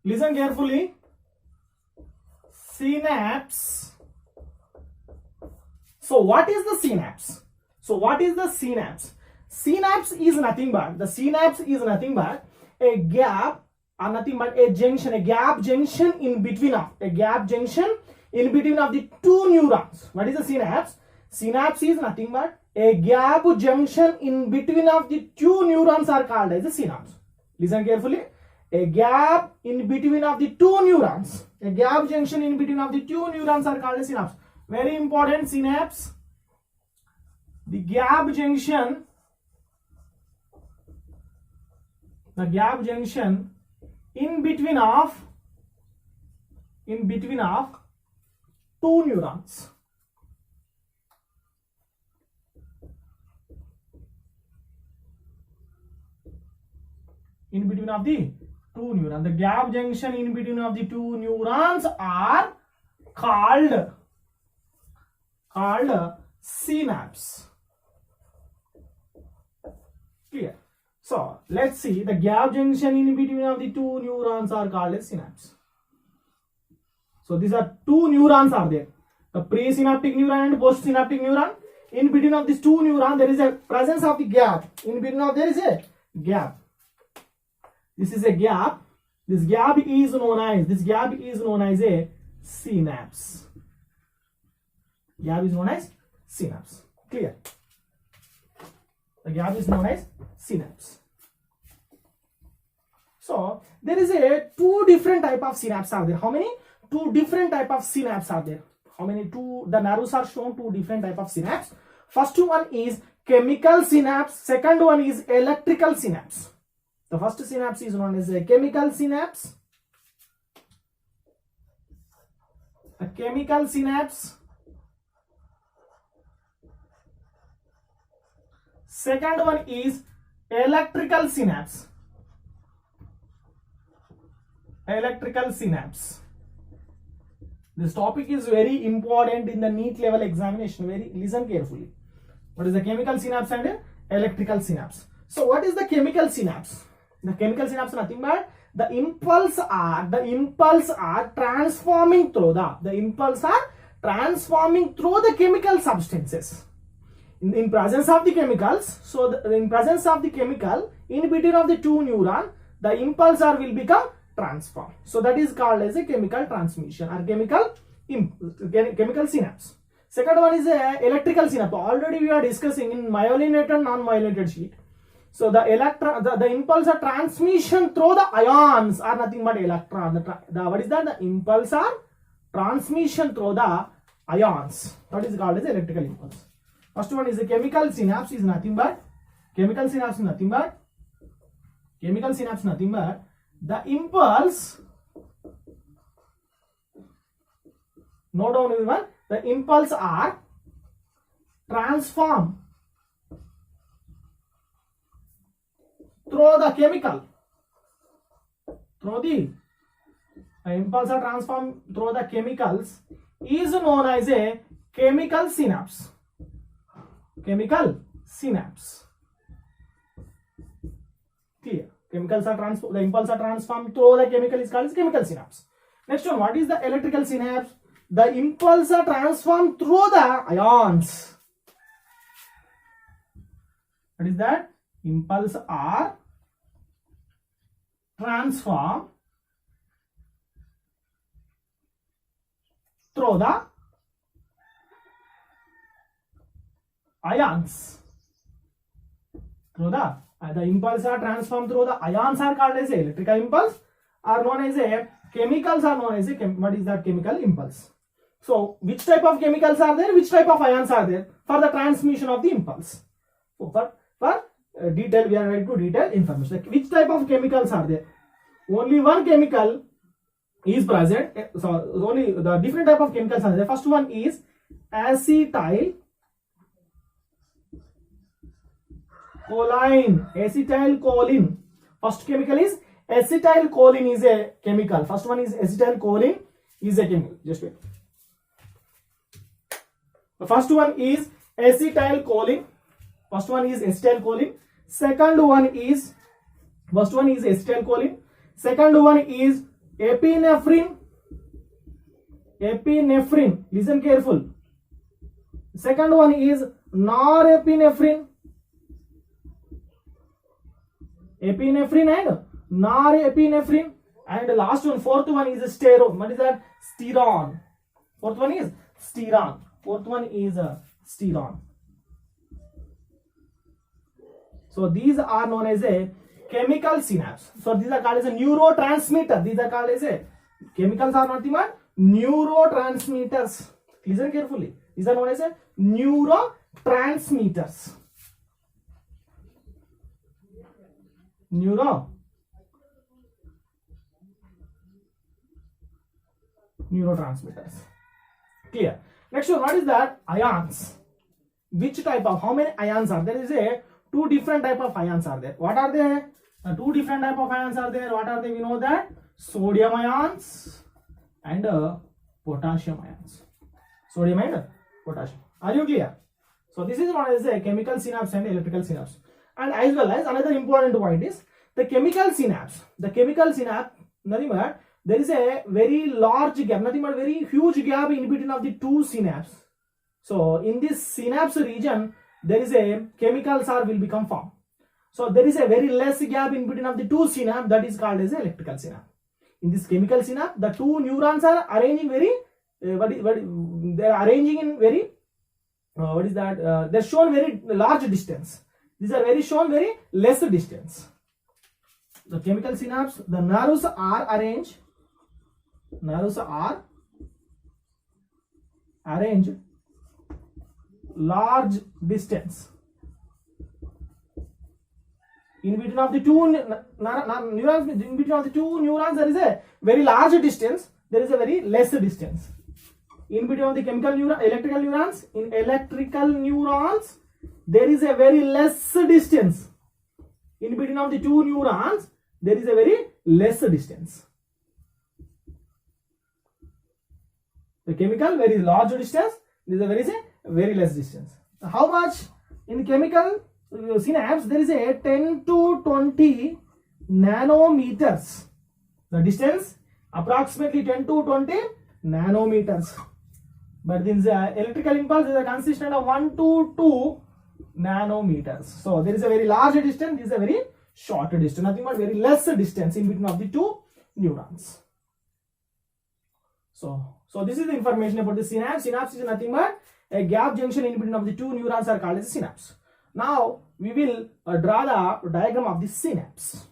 Listen carefully. Synapse. So what is the synapse? Synapse is nothing but a gap or nothing but a gap junction in between of the two neurons. What is the synapse? Synapse is nothing but a gap junction in between of the two neurons are called as a synapse. Listen carefully. A gap in between of the two neurons. A gap junction in between of the two neurons are called as synapse. Very important. Synapse. The gap junction in between of two neurons. In between of the two neurons. The gap junction in between of the two neurons are called synapse. Clear? So let's see, the gap junction in between of the two neurons are called as synapse. So these are two neurons are there. The presynaptic neuron and postsynaptic neuron. In between of these two neurons there is a presence of the gap. In between of there is a gap. This is a gap. This gap is known as a synapse. Gap is known as synapse. Clear? The gap is known as synapse. So there is a two different type of synapse are there. How many? Two different type of synapse are there. How many? Two. The nerves are shown two different type of synapse. First one is chemical synapse. Second one is electrical synapse. The first synapse is known as a chemical synapse. A chemical synapse. Second one is electrical synapse. Electrical synapse. This topic is very important in the NEET level examination. Listen carefully. What is the chemical synapse and electrical synapse? So what is the chemical synapse? The chemical synapse nothing but the impulse are transforming through the chemical substances. In presence of the chemicals, so in presence of the chemical in between of the two neuron, the impulsor will become transformed. So that is called as a chemical transmission or chemical synapse. Second one is a electrical synapse. Already we are discussing in myelinated and non-myelinated sheet. So the impulsor transmission through the ions are nothing but electron. What is that? The impulsor transmission through the ions. That is called as electrical impulse. First one is the chemical synapse is nothing but the impulse. Note down everyone. The impulse are transformed through the chemical. The impulse are transformed through the chemicals is known as a chemical synapse. Chemical synapse. Clear? The impulse are transformed through the chemical is called as chemical synapse. Next one, what is the electrical synapse? The impulse are transformed through the ions. What is that? Impulse are transformed through the ions. The impulse are transformed through the ions are called as electrical impulse, are known as a chemicals are known as a what is that? Chemical impulse. So which type of chemicals are there? Which type of ions are there for the transmission of the impulse? So for detail, we are ready to detail information. Like which type of chemicals are there? Only one chemical is present. So only the different type of chemicals are there. First one is acetylcholine. Acetylcholine. First chemical is acetylcholine is a chemical. First one is acetylcholine is a chemical. Just wait. The first one is acetylcholine. Second one is acetylcholine. Second one is epinephrine. Epinephrine. Listen careful. Second one is norepinephrine. Epinephrine and norepinephrine. And the last one, fourth one is sterone. What is that? Steron. Fourth one is steron. Fourth one is steron. So these are known as a chemical synapse. So these are called as a neurotransmitter. These are called as a chemicals are nothing but neurotransmitters. Listen carefully. These are known as a neurotransmitters. Neurotransmitters. Clear. Next one, what is that? Ions. Which type of, how many ions are there? There is a two different type of ions are there. What are they? Two different type of ions are there. What are they? We know that sodium ions and potassium ions. Sodium and potassium. Are you clear? So this is known as a chemical synapse and electrical synapse. And as well as another important point is the chemical synapse. The chemical synapse, nothing but there is a very large gap, nothing but very huge gap in between of the two synapses. So in this synapse region, there is a chemicals will become formed. So there is a very less gap in between of the two synapse, that is called as electrical synapse. In this chemical synapse, the two neurons are arranging very they are arranging in very they're shown very large distance. These are very shown very less distance. The chemical synapse, the nerves are arranged. Nerves are arranged large distance. In between of the two neurons, in between of the two neurons, there is a very large distance. There is a very less distance. In between of the chemical neuron, electrical neurons, in electrical neurons, there is a very less distance. In between of the two neurons, there is a very less distance. The chemical very large distance. This is a very less distance. How much in chemical synapse? There is a 10 to 20 nanometers. The distance approximately 10 to 20 nanometers. But this electrical impulse is consistent of 1 to 2 nanometers. So there is a very large distance. This is a very short distance. Nothing but very less distance in between of the two neurons. So this is the information about the synapse. Synapse is nothing but a gap junction in between of the two neurons are called as a synapse. Now we will draw the diagram of the synapse.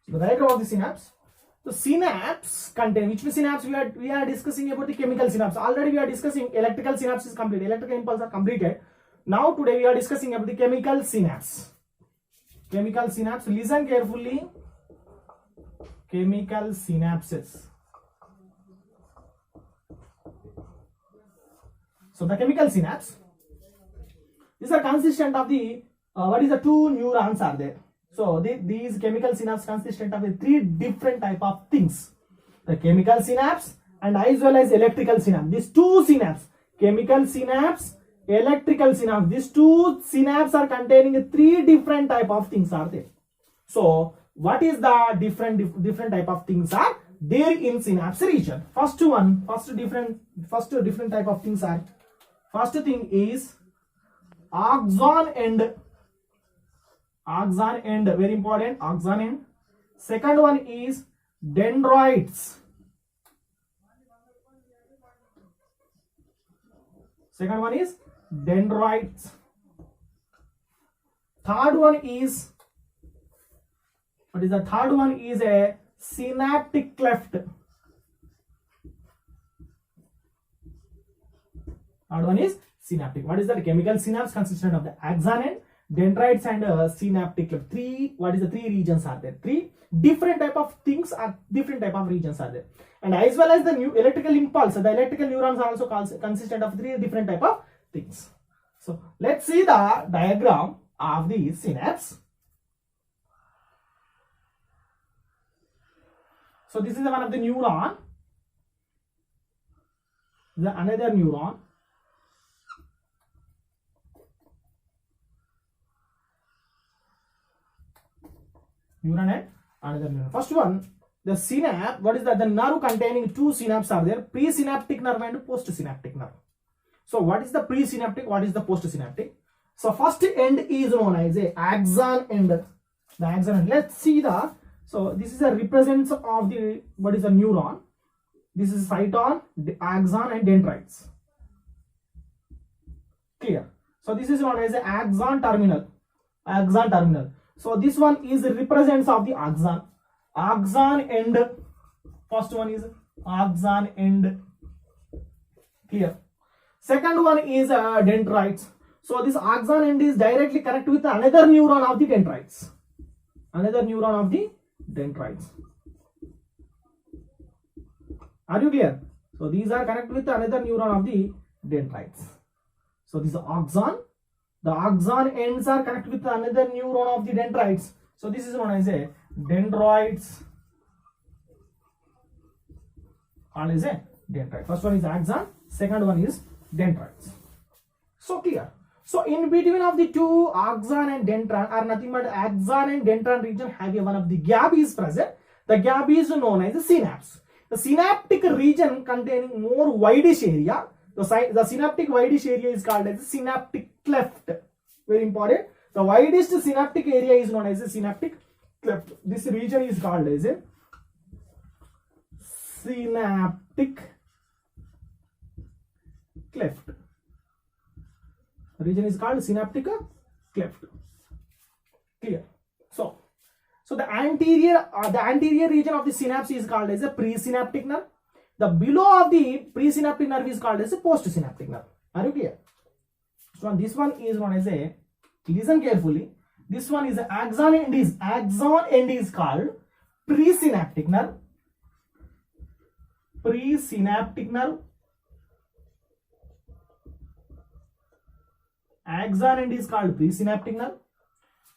The diagram of the synapse. The synapse contain, which synapse we are discussing about the chemical synapse. Already we are discussing electrical synapse is complete. Electrical impulse are completed. Now today we are discussing about the chemical synapse. Chemical synapse. Listen carefully. Chemical synapses. So the chemical synapse. These are consistent of the the two neurons are there. So these chemical synapse consistent of the three different type of things. The chemical synapse and as well as electrical synapse. These two synapse, chemical synapse, electrical synapse. These two synapse are containing three different type of things are there. So what is the different type of things are there in synapse region? First different type of things are. First thing is axon end. Axon end, very important, axon end. Second one is dendrites. Second one is dendrites. Third one is, what is the third one? Is a synaptic cleft. Third one is synaptic. What is that? Chemical synapse consistent of the axon end, dendrites and synaptic cleft. Three regions are there. Three different type of things are different type of regions are there. And as well as the new electrical impulse, the electrical neurons are also consistent of three different type of things. So let's see the diagram of the synapse. So this is one of the neuron, another neuron. And another neuron. First one, the synapse. What is that? The nerve containing two synapses are there: presynaptic nerve and postsynaptic nerve. So what is the presynaptic? What is the postsynaptic? So first end is known as a axon end. The axon end. Let's see the. So this is a represents of the what is a neuron. This is cyton, axon, and dendrites. Clear. So this is known as a axon terminal. Axon terminal. So this one is represents of the axon. Axon end. First one is axon end. Clear. Second one is dendrites. So this axon end is directly connected with another neuron of the dendrites. Another neuron of the dendrites. Are you clear? So these are connected with another neuron of the dendrites. So this is axon. The axon ends are connected with another neuron of the dendrites. So this is known as a dendrites. Called as a dendrite. First one is axon. Second one is dendrites. So clear. So in between of the two axon and dendron are nothing but axon and dendron region have one of the gap is present. The gap is known as a synapse. The synaptic region containing more wideish area. The synaptic wideish area is called as a synaptic cleft. Very important. The widest synaptic area is known as a synaptic cleft. This region is called as a synaptic cleft. The region is called synaptic cleft. Clear. So the anterior region of the synapse is called as a presynaptic nerve. The below of the presynaptic nerve is called as a postsynaptic nerve. Are you clear? So this one is known as a, listen carefully, this one is axon end is called presynaptic nerve. Presynaptic nerve. Axon end is called presynaptic nerve.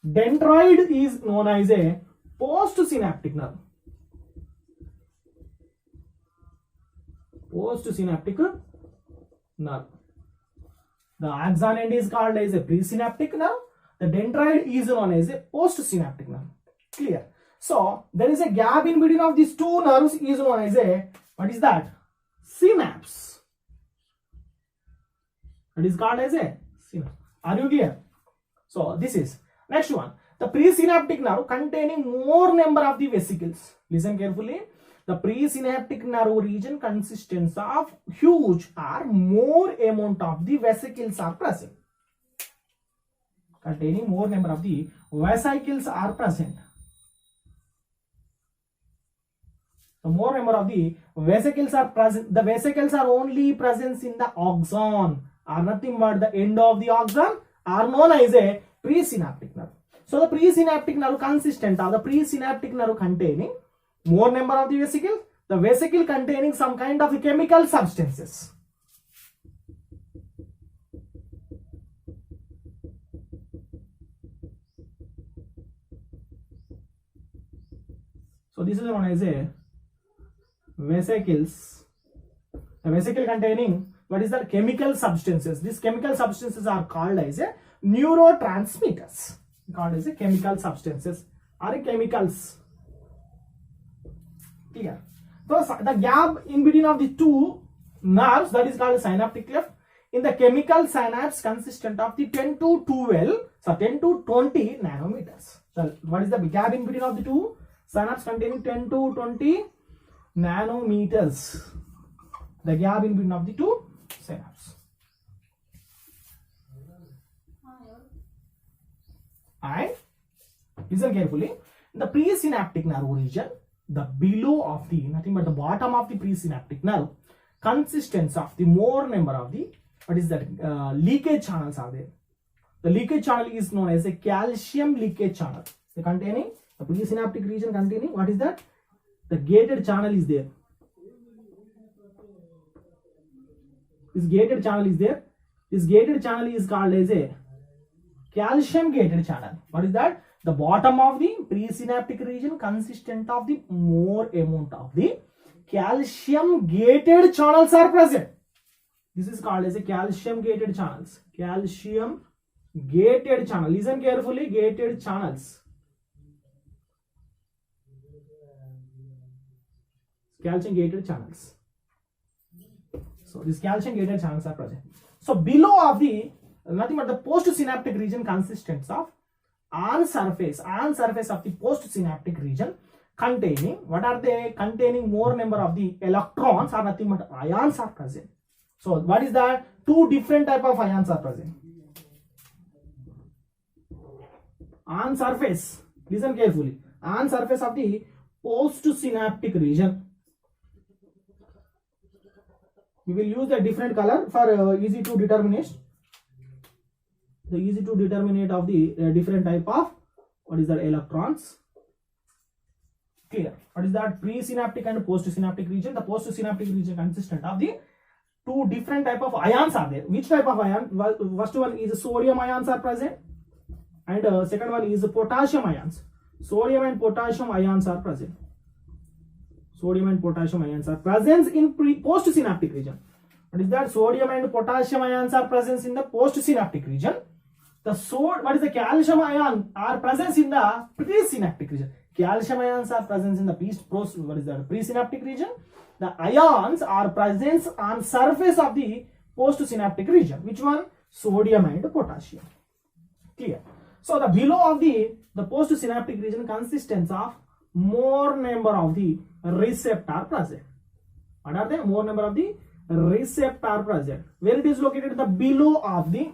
Dendroid is known as a postsynaptic nerve. Postsynaptic nerve. The axon end is called as a presynaptic nerve. The dendroid is known as a postsynaptic nerve. Clear. So there is a gap in between of these two nerves is known as a, what is that? Synapse. It is called as a synapse. Are you clear? So this is next one. The presynaptic nerve containing more number of the vesicles. Listen carefully. The presynaptic nerve region consists of huge or more amount of the vesicles are present. Containing more number of the vesicles are present. The more number of the vesicles are present. The vesicles are only present in the axon, are nothing but the end of the axon, are known as a presynaptic nerve. So the presynaptic nerve consistent of the presynaptic nerve containing more number of the vesicles, the vesicle containing some kind of chemical substances. So this is known as a vesicles. The vesicle containing what is that? Chemical substances. These chemical substances are called as a neurotransmitters. Called as a chemical substances or chemicals. Clear. So the gap in between of the two nerves, that is called synaptic cleft. In the chemical synapse consistent of the 10 to 20 nanometers. So what is the gap in between of the two synapse containing 10 to 20 nanometers? The gap in between of the two synapse. And listen carefully. The presynaptic nerve region, the below of the, nothing but the bottom of the presynaptic nerve, consists of the more number of the, what is that, leakage channels are there. The leakage channel is known as a calcium leakage channel. The containing, the presynaptic region containing, what is that? The gated channel is there. This gated channel is there. This gated channel is called as a calcium gated channel. What is that? The bottom of the presynaptic region consistent of the more amount of the calcium gated channels are present. This is called as a calcium gated channels. Calcium gated channel. Listen carefully, gated channels. Calcium gated channels. So these calcium gated channels are present. So below of the nothing but the postsynaptic region consists of on surface of the postsynaptic region containing, what are they? Containing more number of the electrons or nothing but ions are present. So what is that? Two different type of ions are present. On surface, listen carefully, on surface of the postsynaptic region, we will use a different color for easy to determinate. The easy to determinate of the different type of, what is that, electrons. Clear? What is that? Presynaptic and postsynaptic region. The postsynaptic region consistent of the two different type of ions are there. Which type of ion? First one is sodium ions are present, and second one is potassium ions. Sodium and potassium ions are present. Sodium and potassium ions are present in postsynaptic region. What is that? Sodium and potassium ions are present in the postsynaptic region. What is the calcium ion are present in the presynaptic region. Calcium ions are present in the presynaptic region. The ions are present on surface of the postsynaptic region. Which one? Sodium and potassium. Clear? So the below of the postsynaptic region consists of more number of the receptor present. What are they? More number of the receptor present. Where it is located? The below of the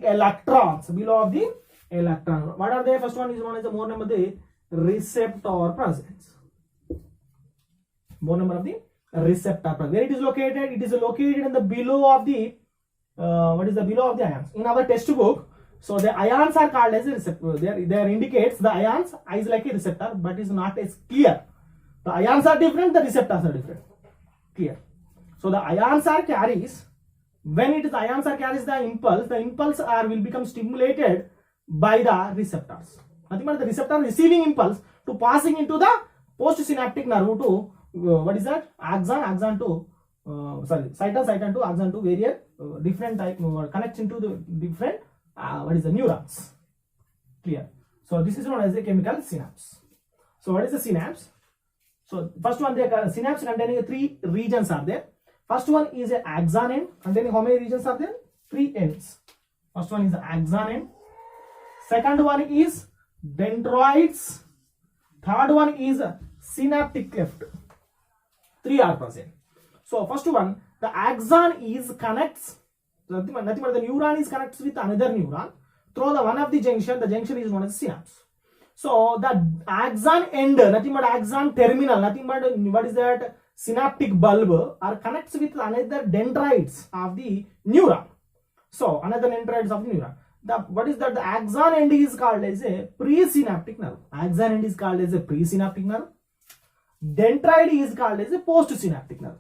electrons. Below of the electron. What are they? First one is known as the more number of the receptor presence. More number of the receptor presence. Where it is located? It is located in the below of the what is the below of the ions? In our textbook, so the ions are called as a receptor. There indicates the ions is like a receptor, but is not as clear. The ions are different, the receptors are different. Clear? So the ions are carries. When it is ions are carries the impulse will become stimulated by the receptors. Nothing but the receptor receiving impulse to passing into the postsynaptic nerve to what is that? Axon to cyton to axon to various different type connects into the different what is the neurons. Clear? So this is known as the chemical synapse. So what is the synapse? So first one, the synapse containing three regions are there. First one is an axon end containing how many regions are there? 3 ends. First one is the axon end. Second one is dendroids. Third one is synaptic cleft. 3 are present. So first one, the axon is connects. Nothing but the neuron is connects with another neuron through the one of the junction. The junction is known as synapse. So the axon end, nothing but axon terminal, nothing but what is that? Synaptic bulb are connects with another dendrites of the neuron. So another dendrites of the neuron. What is that? The axon end is called as a presynaptic nerve. Axon end is called as a presynaptic nerve. Dendrite is called as a postsynaptic nerve.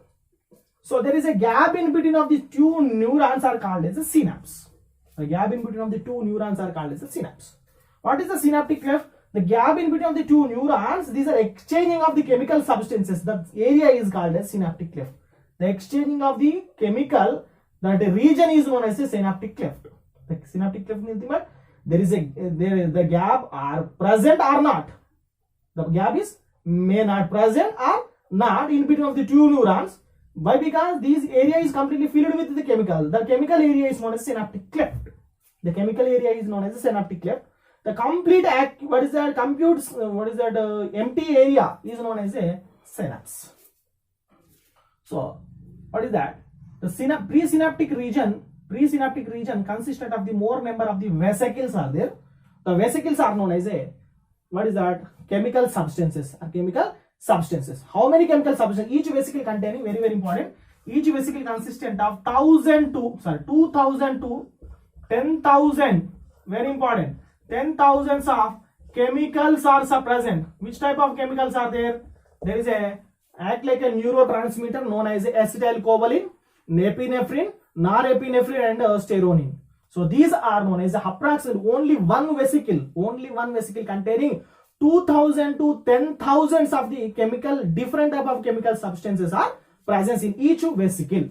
So there is a gap in between of the two neurons are called as a synapse. The gap in between of the two neurons are called as a synapse. What is the synaptic cleft? The gap in between of the two neurons, these are exchanging of the chemical substances. The area is called as synaptic cleft. The exchanging of the chemical, that region is known as a synaptic cleft. The synaptic cleft means that the gap are present or not. The gap is may not present or not in between of the two neurons. Why? Because this area is completely filled with the chemical. The chemical area is known as synaptic cleft. The chemical area is known as a synaptic cleft. The complete empty area is known as a synapse. So what is that? The presynaptic region consisted of the more number of the vesicles are there. The vesicles are known as a what is that? Chemical substances. How many chemical substances? Each vesicle containing, very very important, each vesicle consistent of 2000 to 10,000. Very important. 10,000s of chemicals are present. Which type of chemicals are there? There is act like a neurotransmitter known as acetylcholine, epinephrine, norepinephrine and steronin. So these are known as approximately only one vesicle containing 2000 to 10,000 of the different type of chemical substances are present in each vesicle.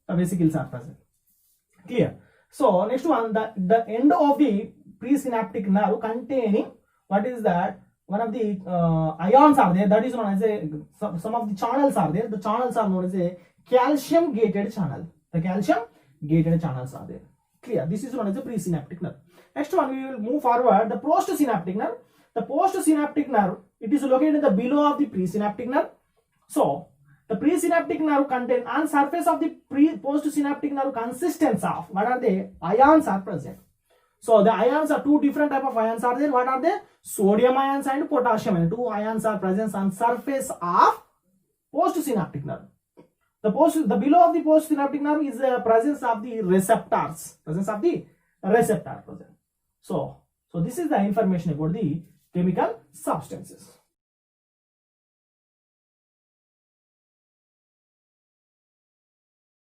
The vesicles are present. Clear? So next one, the end of the presynaptic nerve containing, what is that? One of the ions are there, that is known as some of the channels are there. The channels are known as a calcium gated channel. The calcium gated channels are there. Clear? This is known as a presynaptic nerve. Next one, we will move forward. The postsynaptic nerve. The postsynaptic nerve, it is located in the below of the presynaptic nerve. So the presynaptic nerve contain on surface of the postsynaptic nerve consists of, what are they? Ions are present. So the ions are two different type of ions are there. What are they? Sodium ions and potassium ions. Two ions are present on surface of postsynaptic nerve. The below of the postsynaptic nerve is the presence of the receptors. Present. So this is the information about the chemical substances.